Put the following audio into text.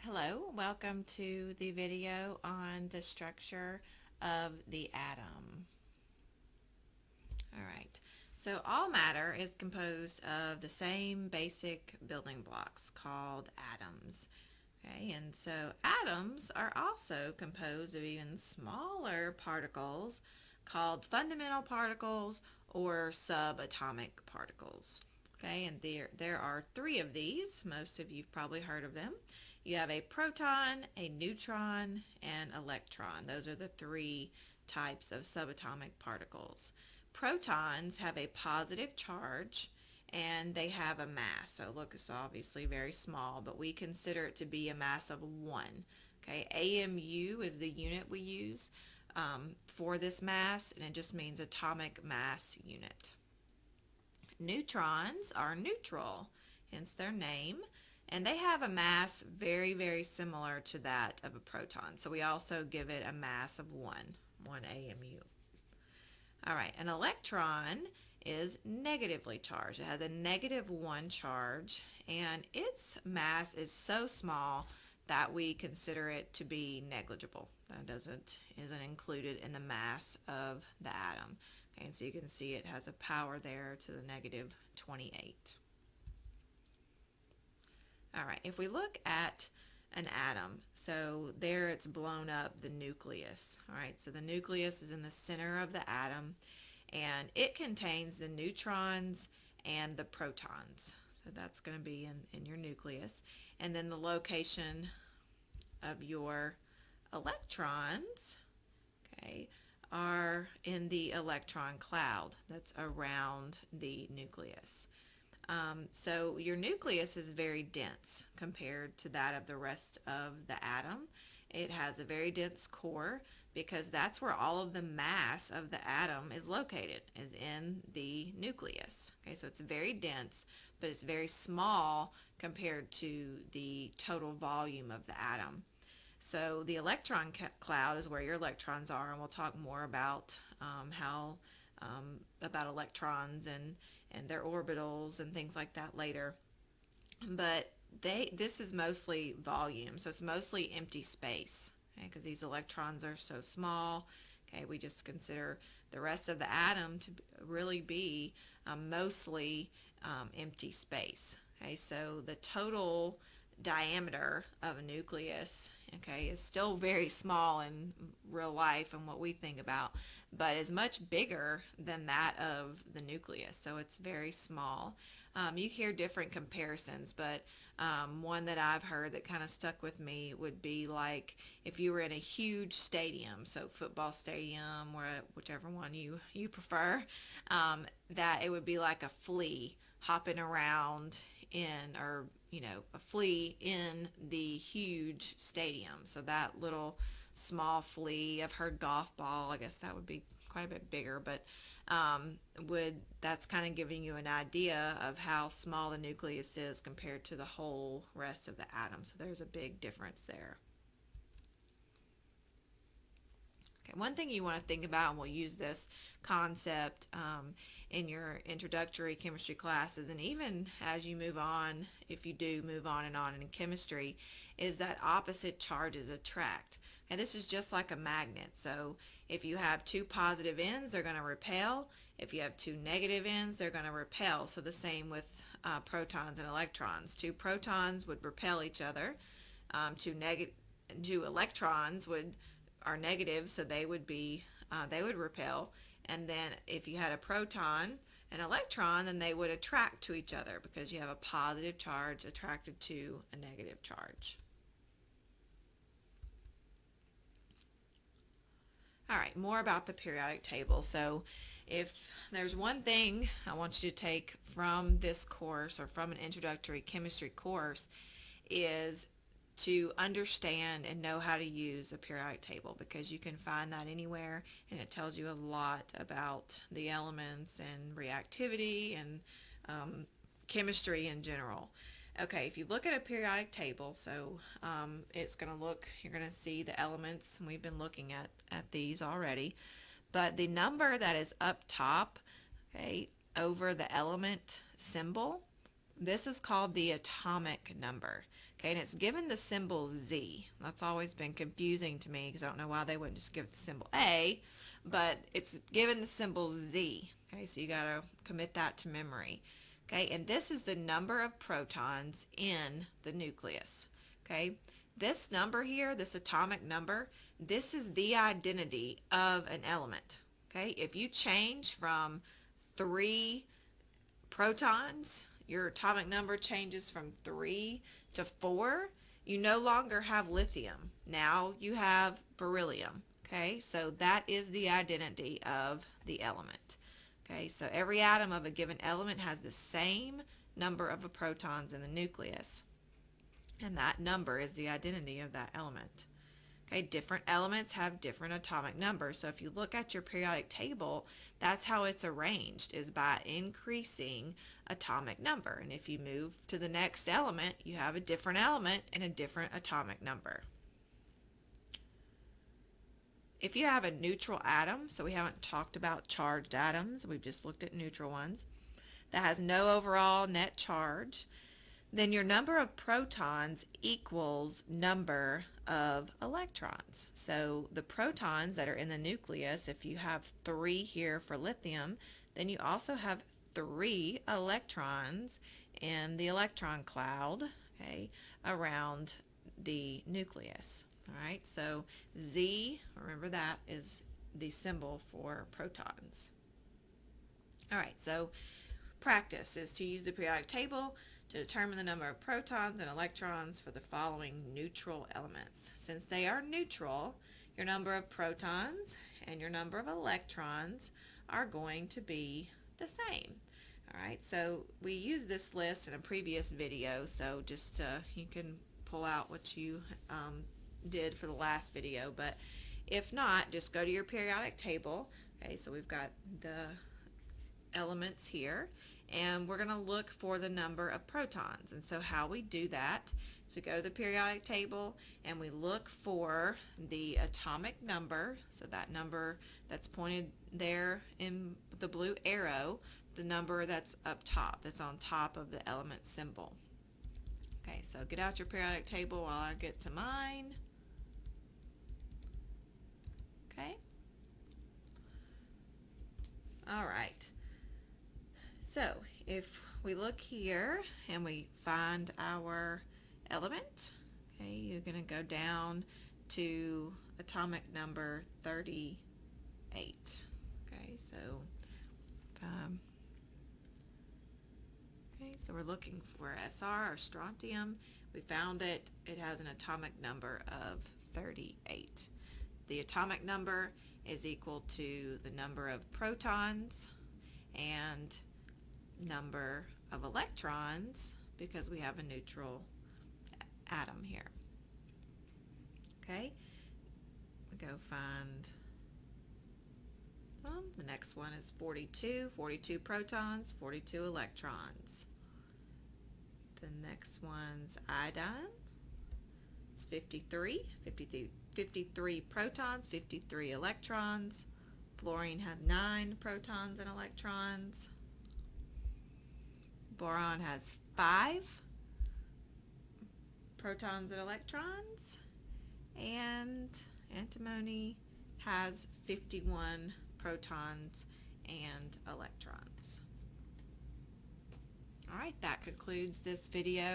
Hello, welcome to the video on the structure of the atom. Alright, so all matter is composed of the same basic building blocks called atoms. Okay, and so atoms are also composed of even smaller particles called fundamental particles or subatomic particles. Okay, and there are three of these. Most of you've probably heard of them. You have a proton, a neutron, and electron. Those are the three types of subatomic particles. Protons have a positive charge and they have a mass. So look, it's obviously very small, but we consider it to be a mass of 1. Okay, AMU is the unit we use for this mass, and it just means atomic mass unit. Neutrons are neutral, hence their name, and they have a mass very, very similar to that of a proton. So we also give it a mass of 1 AMU. All right, an electron is negatively charged. It has a -1 charge, and its mass is so small that we consider it to be negligible. That isn't included in the mass of the atom. Okay, and so you can see it has a power there to the -28. All right, if we look at an atom, so there it's blown up the nucleus. All right, so the nucleus is in the center of the atom, and it contains the neutrons and the protons. So that's going to be in your nucleus. And then the location of your electrons, okay, are in the electron cloud that's around the nucleus. So your nucleus is very dense compared to that of the rest of the atom. It has a very dense core because that's where all of the mass of the atom is located, is in the nucleus. Okay, so it's very dense, but it's very small compared to the total volume of the atom. So the electron cloud is where your electrons are, and we'll talk more about about electrons and their orbitals and things like that later. But this is mostly volume, so it's mostly empty space, okay, because these electrons are so small. Okay, we just consider the rest of the atom to really be mostly empty space. Okay, so the total diameter of a nucleus, okay, is still very small in real life and what we think about, but is much bigger than that of the nucleus, so it's very small. You hear different comparisons, but one that I've heard that kind of stuck with me would be like if you were in a huge stadium, so football stadium or whichever one you prefer, that it would be like a flea hopping around in, or a flea in the huge stadium. So that little small flea, I've heard golf ball, I guess that would be quite a bit bigger, but that's kind of giving you an idea of how small the nucleus is compared to the whole rest of the atom. So there's a big difference there. Okay, one thing you want to think about, and we'll use this concept in your introductory chemistry classes, and even as you move on, if you do move on and on in chemistry, is that opposite charges attract. And this is just like a magnet. So if you have two positive ends, they're going to repel. If you have two negative ends, they're going to repel. So the same with protons and electrons. Two protons would repel each other. Two electrons are negative, so they would repel. And then if you had a proton and electron, then they would attract to each other because you have a positive charge attracted to a negative charge. All right, more about the periodic table. So if there's one thing I want you to take from this course or from an introductory chemistry course, is to understand and know how to use a periodic table, because you can find that anywhere and it tells you a lot about the elements and reactivity and chemistry in general. Okay, if you look at a periodic table, so it's going to look, you're going to see the elements, and we've been looking at these already, but the number that is up top, okay, over the element symbol, This is called the atomic number. Okay, and it's given the symbol Z. That's always been confusing to me because I don't know why they wouldn't just give the symbol A, but it's given the symbol Z. Okay, so you got to commit that to memory. Okay, and this is the number of protons in the nucleus. Okay, this number here, this atomic number, this is the identity of an element. Okay, if you change from 3 protons, your atomic number changes from 3 to 4, you no longer have lithium. Now you have beryllium. Okay, so that is the identity of the element. Okay, so every atom of a given element has the same number of protons in the nucleus, and that number is the identity of that element. Okay, different elements have different atomic numbers. So if you look at your periodic table, that's how it's arranged, is by increasing atomic number. And if you move to the next element, you have a different element and a different atomic number. If you have a neutral atom, so we haven't talked about charged atoms, we've just looked at neutral ones, that has no overall net charge, then your number of protons equals number of electrons. So the protons that are in the nucleus, if you have 3 here for lithium, then you also have 3 electrons in the electron cloud, okay, around the nucleus. All right, so Z, remember that, is the symbol for protons. All right, so practice is to use the periodic table to determine the number of protons and electrons for the following neutral elements. Since they are neutral, your number of protons and your number of electrons are going to be the same. All right, so we used this list in a previous video, so just you can pull out what you did for the last video, but if not, just go to your periodic table. Okay, so we've got the elements here, and we're going to look for the number of protons. And so how we do that is we go to the periodic table and we look for the atomic number, so that number that's pointed there in the blue arrow, the number that's up top, that's on top of the element symbol. Okay, so get out your periodic table while I get to mine. Okay. All right. So if we look here and we find our element, okay, you're going to go down to atomic number 38. Okay, so we're looking for SR or strontium. We found it. It has an atomic number of 38. The atomic number is equal to the number of protons and number of electrons, because we have a neutral atom here. Okay, we go find the next one is 42 protons, 42 electrons. The next one's iodine. It's 53 protons, 53 electrons. Fluorine has 9 protons and electrons. Boron has 5 protons and electrons. And antimony has 51 protons and electrons. All right, that concludes this video.